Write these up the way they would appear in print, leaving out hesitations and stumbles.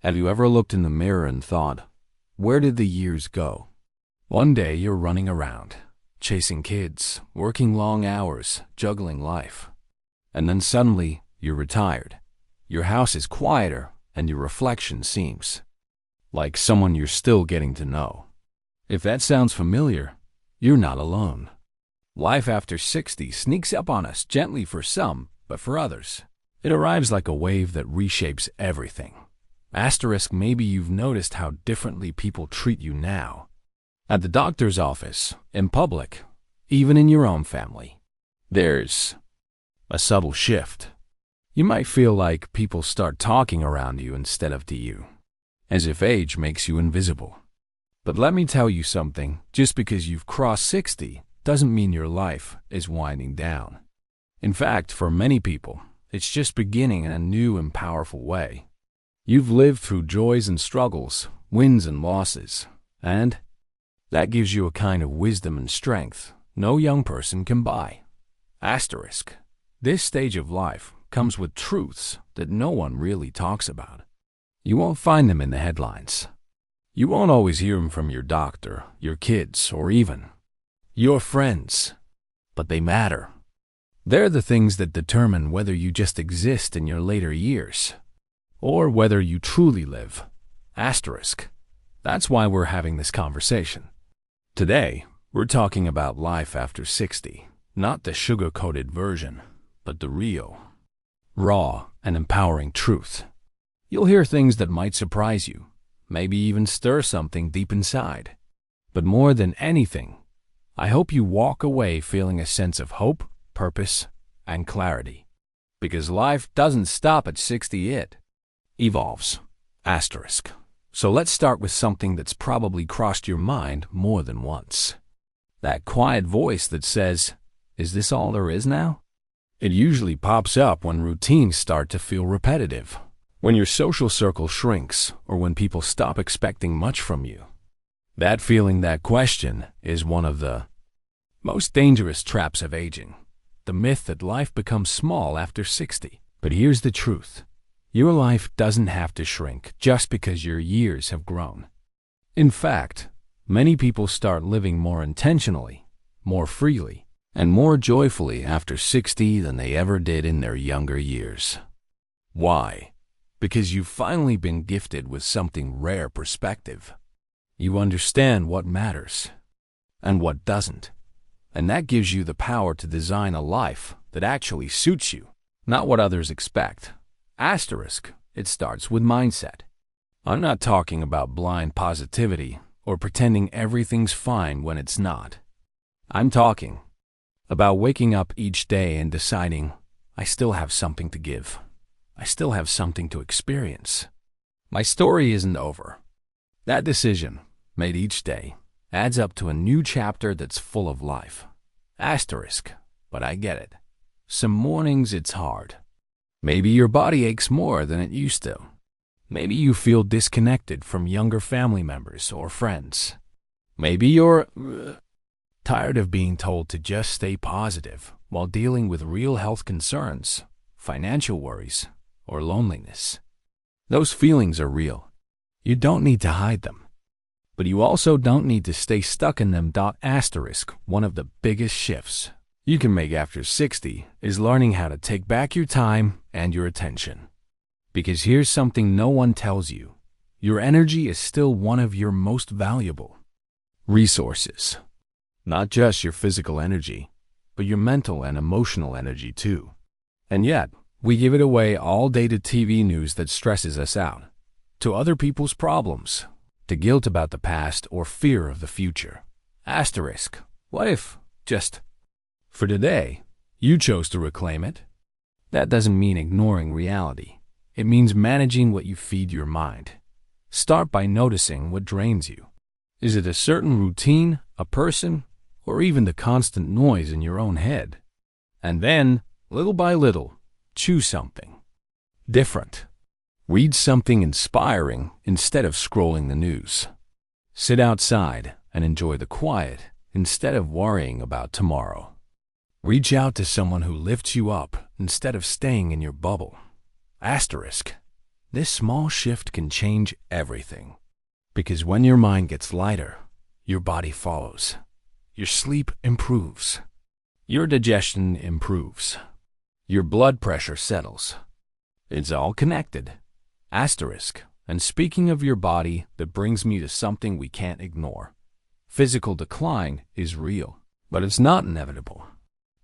Have you ever looked in the mirror and thought, where did the years go? One day you're running around, chasing kids, working long hours, juggling life. And then suddenly you're retired. Your house is quieter and your reflection seems like someone you're still getting to know. If that sounds familiar, you're not alone. Life after 60 sneaks up on us gently for some, but for others, it arrives like a wave that reshapes everything. Asterisk, maybe you've noticed how differently people treat you now. At the doctor's office, in public, even in your own family. There's a subtle shift. You might feel like people start talking around you instead of to you, as if age makes you invisible. But let me tell you something, just because you've crossed 60 doesn't mean your life is winding down. In fact, for many people, it's just beginning in a new and powerful way. You've lived through joys and struggles, wins and losses, and that gives you a kind of wisdom and strength no young person can buy. Asterisk. This stage of life comes with truths that no one really talks about. You won't find them in the headlines. You won't always hear them from your doctor, your kids, or even your friends. But they matter. They're the things that determine whether you just exist in your later years, or whether you truly live. Asterisk. That's why we're having this conversation. Today, we're talking about life after 60, not the sugar-coated version, but the real, raw, and empowering truth. You'll hear things that might surprise you, maybe even stir something deep inside. But more than anything, I hope you walk away feeling a sense of hope, purpose, and clarity. Because life doesn't stop at 60, it evolves. Asterisk. So let's start with something that's probably crossed your mind more than once. That quiet voice that says, "Is this all there is now?" It usually pops up when routines start to feel repetitive, when your social circle shrinks, or when people stop expecting much from you. That feeling, that question, is one of the most dangerous traps of aging. The myth that life becomes small after 60. But here's the truth. Your life doesn't have to shrink just because your years have grown. In fact, many people start living more intentionally, more freely, and more joyfully after 60 than they ever did in their younger years. Why? Because you've finally been gifted with something rare: perspective. You understand what matters and what doesn't. And that gives you the power to design a life that actually suits you, not what others expect. Asterisk. It starts with mindset. I'm not talking about blind positivity or pretending everything's fine when it's not. I'm talking about waking up each day and deciding, I still have something to give. I still have something to experience. My story isn't over. That decision, made each day, adds up to a new chapter that's full of life. Asterisk. But I get it. Some mornings it's hard. Maybe your body aches more than it used to. Maybe you feel disconnected from younger family members or friends. Maybe you're tired of being told to just stay positive while dealing with real health concerns, financial worries, or loneliness. Those feelings are real. You don't need to hide them. But you also don't need to stay stuck in them. Asterisk. One of the biggest shifts you can make after 60 is learning how to take back your time and your attention. Because here's something no one tells you. Your energy is still one of your most valuable resources. Not just your physical energy, but your mental and emotional energy too. And yet, we give it away all day to TV news that stresses us out, to other people's problems, to guilt about the past or fear of the future. Asterisk. What if, just for today, you chose to reclaim it? That doesn't mean ignoring reality. It means managing what you feed your mind. Start by noticing what drains you. Is it a certain routine, a person, or even the constant noise in your own head? And then, little by little, choose something different. Read something inspiring instead of scrolling the news. Sit outside and enjoy the quiet instead of worrying about tomorrow. Reach out to someone who lifts you up instead of staying in your bubble. Asterisk. This small shift can change everything. Because when your mind gets lighter, your body follows. Your sleep improves. Your digestion improves. Your blood pressure settles. It's all connected. Asterisk. And speaking of your body, that brings me to something we can't ignore. Physical decline is real, but it's not inevitable.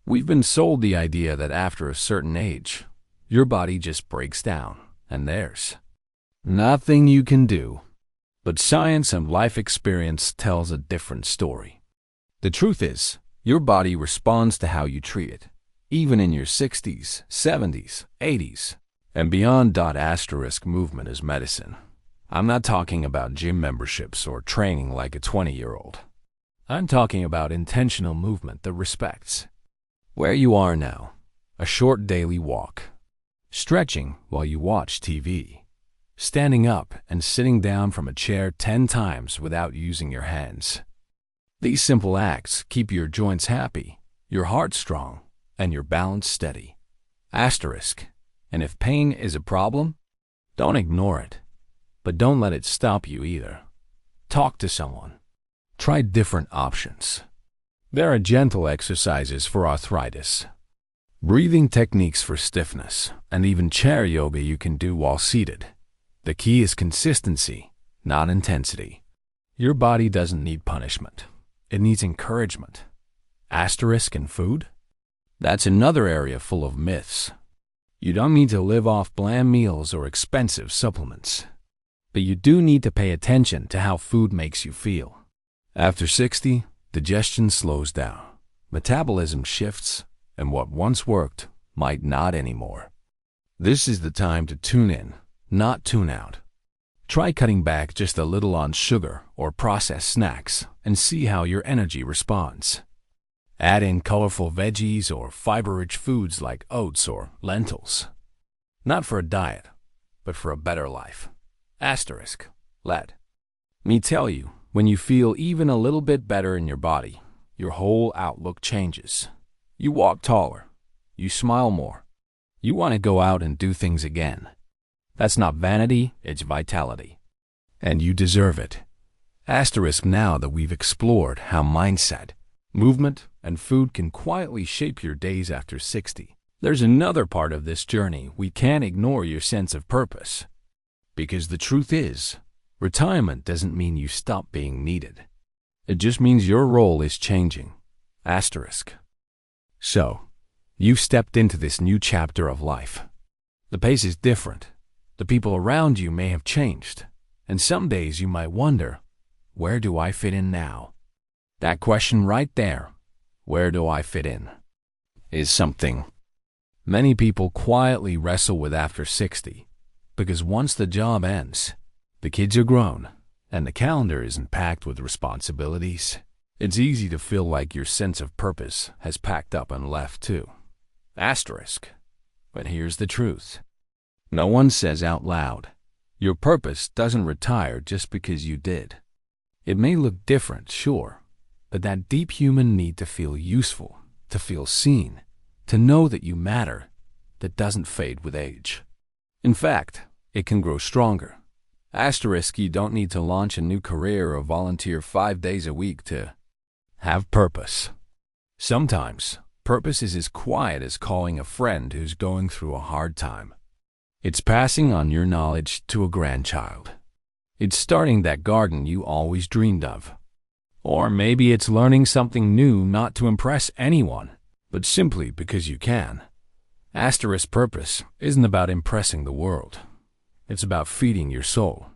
We've been sold the idea that after a certain age, your body just breaks down, and there's nothing you can do. But science and life experience tells a different story. The truth is, your body responds to how you treat it, even in your 60s, 70s, 80s, and beyond. Asterisk movement is medicine. I'm not talking about gym memberships or training like a 20-year-old. I'm talking about intentional movement that respects where you are now. A short daily walk, stretching while you watch TV, standing up and sitting down from a chair 10 times without using your hands. These simple acts keep your joints happy, your heart strong, and your balance steady. Asterisk. And if pain is a problem, don't ignore it. But don't let it stop you either. Talk to someone. Try different options. There are gentle exercises for arthritis, breathing techniques for stiffness, and even chair yoga you can do while seated. The key is consistency, not intensity. Your body doesn't need punishment. It needs encouragement. Asterisk and food? That's another area full of myths. You don't need to live off bland meals or expensive supplements. But you do need to pay attention to how food makes you feel. After 60, digestion slows down, metabolism shifts, and what once worked might not anymore. This is the time to tune in, not tune out. Try cutting back just a little on sugar or processed snacks and see how your energy responds. Add in colorful veggies or fiber-rich foods like oats or lentils. Not for a diet, but for a better life. Asterisk. Let me tell you, when you feel even a little bit better in your body, your whole outlook changes. You walk taller. You smile more. You want to go out and do things again. That's not vanity, it's vitality. And you deserve it. Asterisk. Now that we've explored how mindset, movement, and food can quietly shape your days after 60, there's another part of this journey we can't ignore: your sense of purpose. Because the truth is, retirement doesn't mean you stop being needed. It just means your role is changing. Asterisk. So, you've stepped into this new chapter of life. The pace is different. The people around you may have changed. And some days you might wonder, where do I fit in now? That question right there, where do I fit in, is something many people quietly wrestle with after 60. Because once the job ends, the kids are grown, and the calendar isn't packed with responsibilities, it's easy to feel like your sense of purpose has packed up and left too. Asterisk. But here's the truth. No one says out loud, your purpose doesn't retire just because you did. It may look different, sure, but that deep human need to feel useful, to feel seen, to know that you matter, that doesn't fade with age. In fact, it can grow stronger. Asterisk. You don't need to launch a new career or volunteer 5 days a week to have purpose. Sometimes, purpose is as quiet as calling a friend who's going through a hard time. It's passing on your knowledge to a grandchild. It's starting that garden you always dreamed of. Or maybe it's learning something new, not to impress anyone, but simply because you can. Asterisk. Purpose isn't about impressing the world. It's about feeding your soul.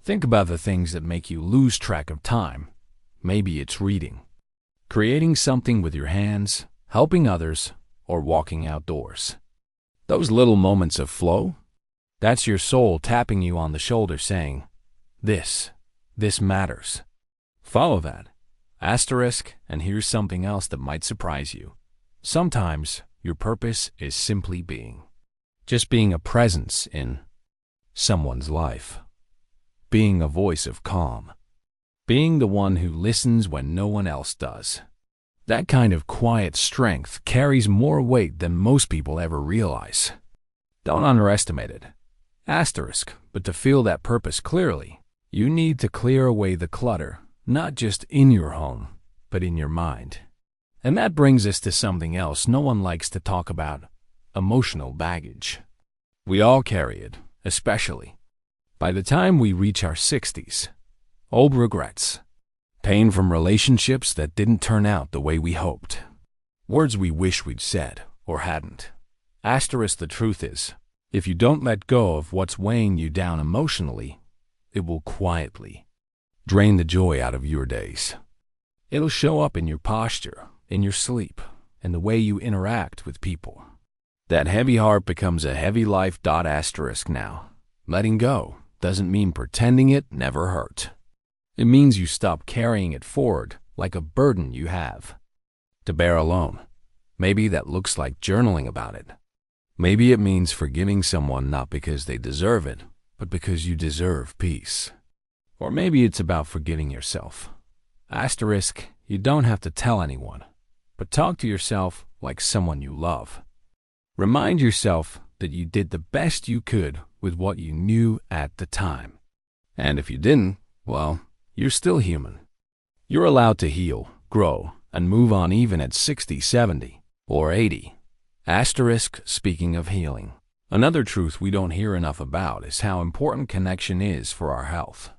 Think about the things that make you lose track of time. Maybe it's reading, creating something with your hands, helping others, or walking outdoors. Those little moments of flow, that's your soul tapping you on the shoulder saying, this matters. Follow that. Asterisk. And here's something else that might surprise you. Sometimes your purpose is simply being. Just being a presence in someone's life. Being a voice of calm. Being the one who listens when no one else does. That kind of quiet strength carries more weight than most people ever realize. Don't underestimate it. But to feel that purpose clearly, you need to clear away the clutter, not just in your home, but in your mind. And that brings us to something else no one likes to talk about: emotional baggage. We all carry it, especially by the time we reach our 60s. Old regrets, pain from relationships that didn't turn out the way we hoped, words we wish we'd said or hadn't. The truth is, if you don't let go of what's weighing you down emotionally, it will quietly drain the joy out of your days. It'll show up in your posture, in your sleep, and the way you interact with people. That heavy heart becomes a heavy life. Now, letting go doesn't mean pretending it never hurt. It means you stop carrying it forward like a burden you have to bear alone. Maybe that looks like journaling about it. Maybe it means forgiving someone not because they deserve it, but because you deserve peace. Or maybe it's about forgetting yourself. You don't have to tell anyone, but talk to yourself like someone you love. Remind yourself that you did the best you could with what you knew at the time. And if you didn't, well, you're still human. You're allowed to heal, grow, and move on even at 60, 70, or 80. Speaking of healing, another truth we don't hear enough about is how important connection is for our health.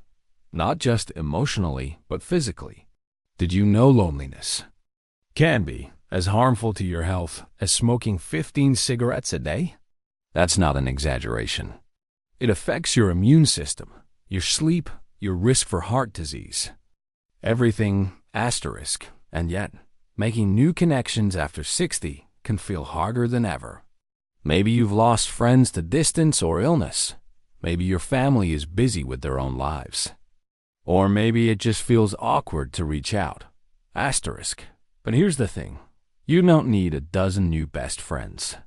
Not just emotionally, but physically. Did you know loneliness can be as harmful to your health as smoking 15 cigarettes a day? That's not an exaggeration. It affects your immune system, your sleep, your risk for heart disease. Everything. And yet, making new connections after 60 can feel harder than ever. Maybe you've lost friends to distance or illness. Maybe your family is busy with their own lives. Or maybe it just feels awkward to reach out. But here's the thing. You don't need a dozen new best friends.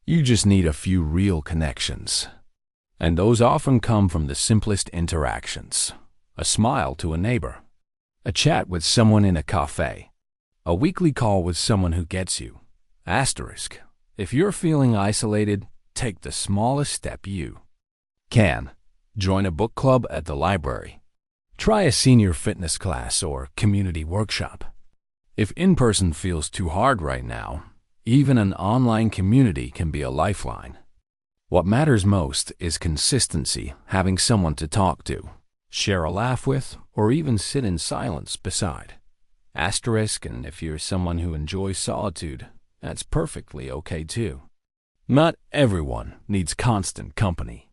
You just need a few real connections. And those often come from the simplest interactions. A smile to a neighbor. A chat with someone in a cafe. A weekly call with someone who gets you. If you're feeling isolated, take the smallest step you can. Join a book club at the library. Try a senior fitness class or community workshop. If in-person feels too hard right now, even an online community can be a lifeline. What matters most is consistency, having someone to talk to, share a laugh with, or even sit in silence beside. And if you're someone who enjoys solitude, that's perfectly okay too. Not everyone needs constant company,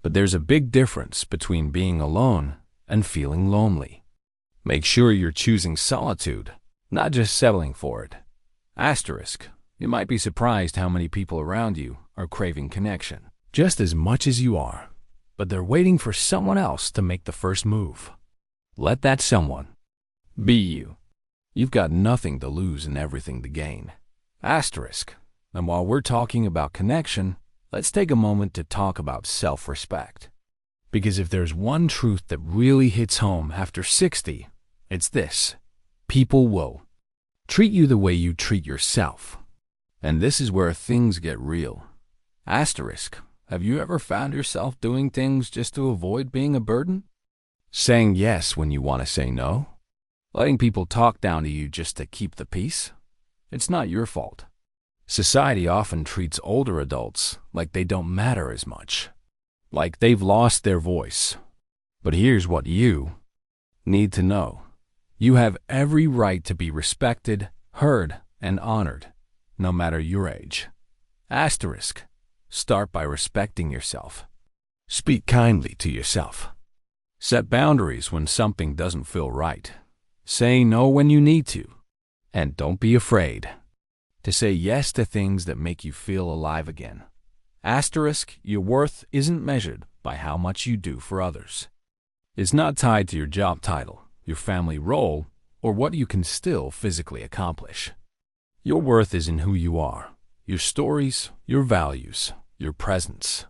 but there's a big difference between being alone and feeling lonely. Make sure you're choosing solitude, not just settling for it. You might be surprised how many people around you are craving connection, just as much as you are, but they're waiting for someone else to make the first move. Let that someone be you. You've got nothing to lose and everything to gain. And while we're talking about connection, let's take a moment to talk about self-respect. Because if there's one truth that really hits home after 60, it's this: people will treat you the way you treat yourself. And this is where things get real. Have you ever found yourself doing things just to avoid being a burden? Saying yes when you want to say no? Letting people talk down to you just to keep the peace? It's not your fault. Society often treats older adults like they don't matter as much, like they've lost their voice. But here's what you need to know. You have every right to be respected, heard, and honored, no matter your age. Start by respecting yourself. Speak kindly to yourself. Set boundaries when something doesn't feel right. Say no when you need to. And don't be afraid to say yes to things that make you feel alive again. Your worth isn't measured by how much you do for others. It's not tied to your job title, your family role, or what you can still physically accomplish. Your worth is in who you are, your stories, your values, your presence.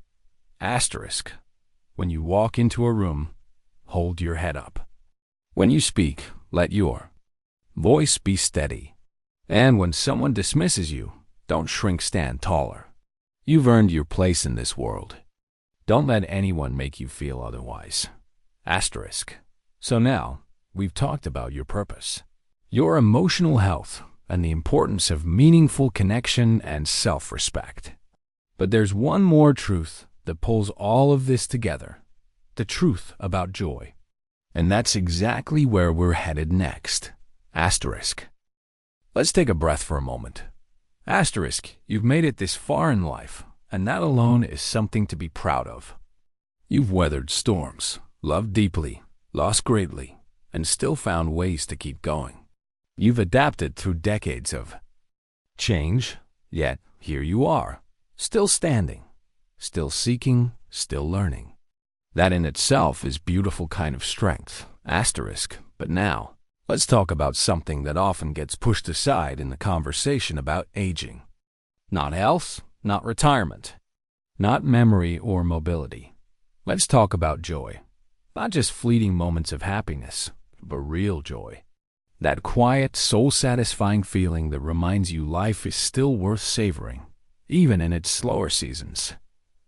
When you walk into a room, hold your head up. When you speak, let your voice be steady. And when someone dismisses you, don't shrink, stand taller. You've earned your place in this world. Don't let anyone make you feel otherwise. Asterisk. So now, we've talked about your purpose, your emotional health, and the importance of meaningful connection and self-respect. But there's one more truth that pulls all of this together, the truth about joy. And that's exactly where we're headed next. Asterisk. Let's take a breath for a moment. Asterisk, you've made it this far in life, and that alone is something to be proud of. You've weathered storms, loved deeply, lost greatly, and still found ways to keep going. You've adapted through decades of change, yet here you are, still standing, still seeking, still learning. That in itself is beautiful kind of strength. Asterisk. But now, let's talk about something that often gets pushed aside in the conversation about aging. Not health, not retirement, not memory or mobility. Let's talk about joy. Not just fleeting moments of happiness, but real joy. That quiet, soul-satisfying feeling that reminds you life is still worth savoring, even in its slower seasons.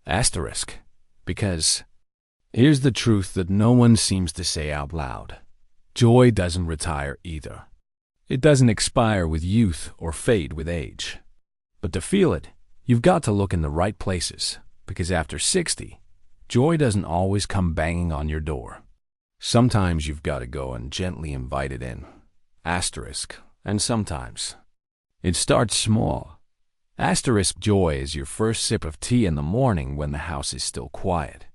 Asterisk. Because here's the truth that no one seems to say out loud. Joy doesn't retire either. It doesn't expire with youth or fade with age. But to feel it, you've got to look in the right places, because after 60, joy doesn't always come banging on your door. Sometimes you've got to go and gently invite it in. Asterisk. And sometimes it starts small. Asterisk. Joy is your first sip of tea in the morning when the house is still quiet.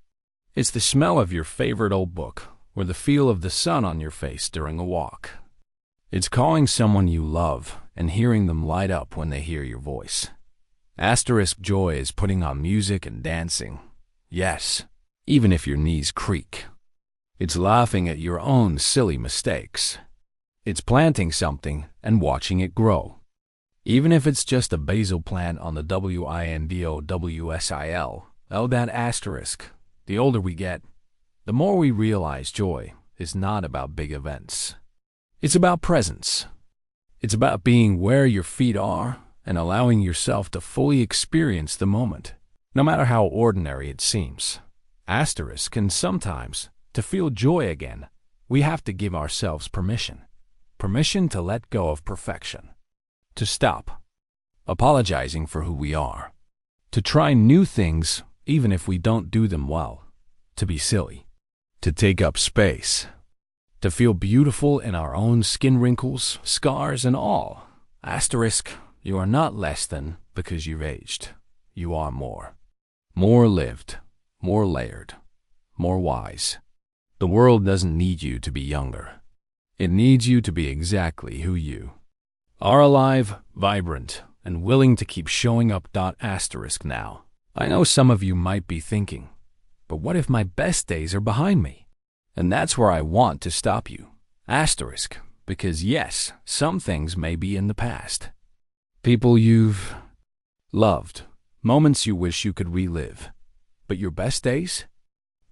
It's the smell of your favorite old book, or the feel of the sun on your face during a walk. It's calling someone you love and hearing them light up when they hear your voice. Asterisk. Joy is putting on music and dancing. Yes, even if your knees creak. It's laughing at your own silly mistakes. It's planting something and watching it grow. Even if it's just a basil plant on the WINDOWSIL. Oh, that asterisk. The older we get, the more we realize joy is not about big events. It's about presence. It's about being where your feet are and allowing yourself to fully experience the moment, no matter how ordinary it seems. Asterisk. And sometimes, to feel joy again, we have to give ourselves permission. Permission to let go of perfection. To stop apologizing for who we are. To try new things even if we don't do them well. To be silly. To take up space. To feel beautiful in our own skin wrinkles, scars, and all. Asterisk. You are not less than because you've aged. You are more. More lived. More layered. More wise. The world doesn't need you to be younger. It needs you to be exactly who you are, alive, vibrant, and willing to keep showing up. Asterisk. Now, I know some of you might be thinking, but what if my best days are behind me? And that's where I want to stop you. Asterisk. Because yes, some things may be in the past. People you've loved, moments you wish you could relive. But your best days?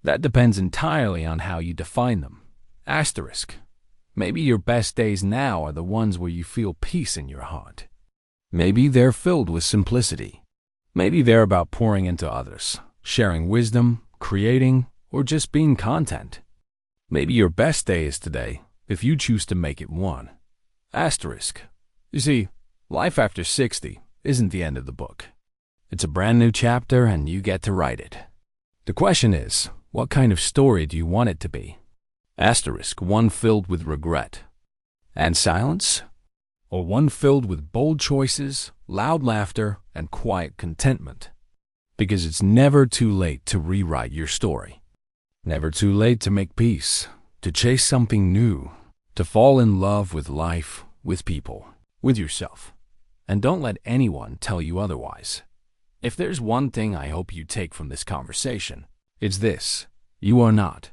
That depends entirely on how you define them. Asterisk. Maybe your best days now are the ones where you feel peace in your heart. Maybe they're filled with simplicity. Maybe they're about pouring into others, sharing wisdom, creating, or just being content. Maybe your best day is today, if you choose to make it one. Asterisk. You see, life after 60 isn't the end of the book. It's a brand new chapter and you get to write it. The question is, what kind of story do you want it to be? Asterisk. One filled with regret and silence? Or one filled with bold choices, loud laughter, and quiet contentment? Because it's never too late to rewrite your story. Never too late to make peace, to chase something new, to fall in love with life, with people, with yourself. And don't let anyone tell you otherwise. If there's one thing I hope you take from this conversation, it's this. You are not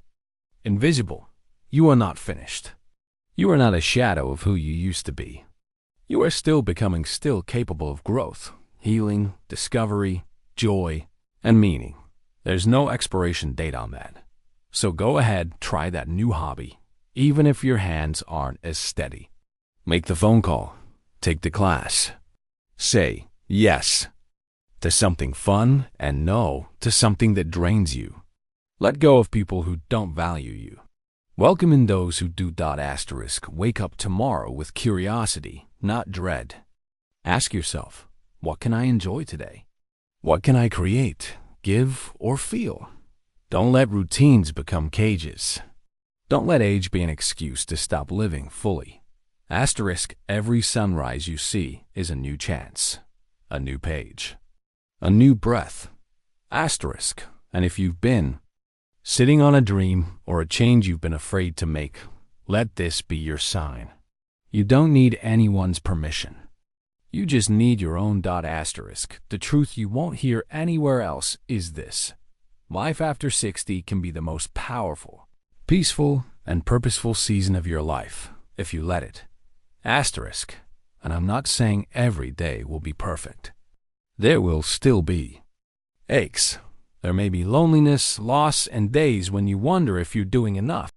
invisible. You are not finished. You are not a shadow of who you used to be. You are still becoming, still capable of growth, healing, discovery, joy, and meaning. There's no expiration date on that. So go ahead, try that new hobby, even if your hands aren't as steady. Make the phone call. Take the class. Say yes to something fun, and no to something that drains you. Let go of people who don't value you. Welcome in those who do. Asterisk. Wake up tomorrow with curiosity, not dread. Ask yourself, what can I enjoy today? What can I create, give, or feel? Don't let routines become cages. Don't let age be an excuse to stop living fully. Asterisk. Every sunrise you see is a new chance, a new page, a new breath. Asterisk. And if you've been sitting on a dream or a change you've been afraid to make, let this be your sign. You don't need anyone's permission. You just need your own. Asterisk. The truth you won't hear anywhere else is this: life after 60 can be the most powerful, peaceful, and purposeful season of your life, if you let it. Asterisk. And I'm not saying every day will be perfect. There will still be aches. There may be loneliness, loss, and days when you wonder if you're doing enough.